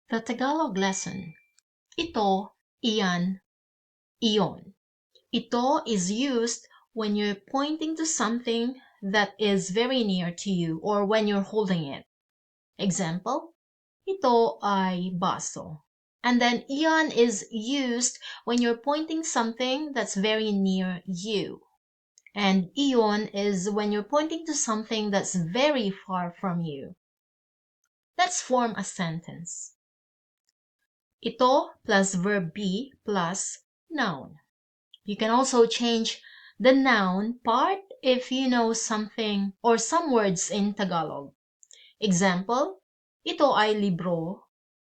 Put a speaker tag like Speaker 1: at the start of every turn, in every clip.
Speaker 1: The Tagalog lesson. Ito, iyan, iyon. Ito is used when you're pointing to something that is very near to you or when you're holding it. Example, ito ay baso. And then iyan is used when you're pointing something that's very near you. And iyon is when you're pointing to something that's very far from you. Let's form a sentence. Ito plus verb be plus noun. You can also change the noun part if you know something or some words in Tagalog. Example, ito ay libro.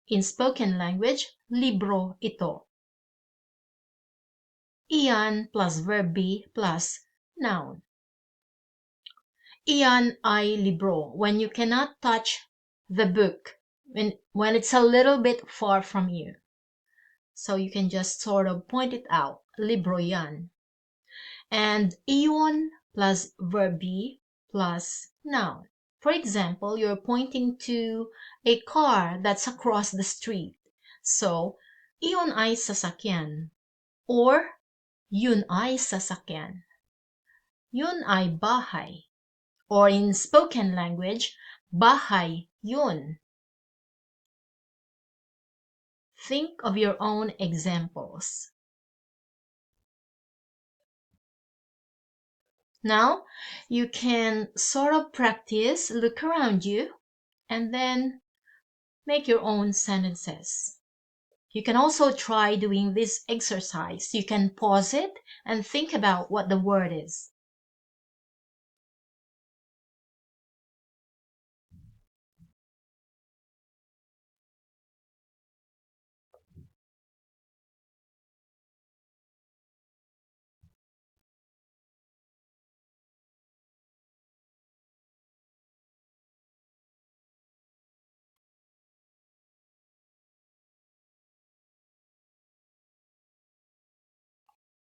Speaker 1: In spoken language, libro ito. Iyan plus verb be plus noun. Iyan ay libro when you cannot touch the book, when it's a little bit far from you. So you can just sort of point it out. Libro yan. And iyon plus verb be plus noun. For example, you're pointing to a car that's across the street. So, iyon ay sasakyan. Or, yun ay sasakyan. Yun ay bahay. Or in spoken language, bahay yun. Think of your own examples. Now, you can sort of practice, look around you, and then make your own sentences. You can also try doing this exercise. You can pause it and think about what the word is.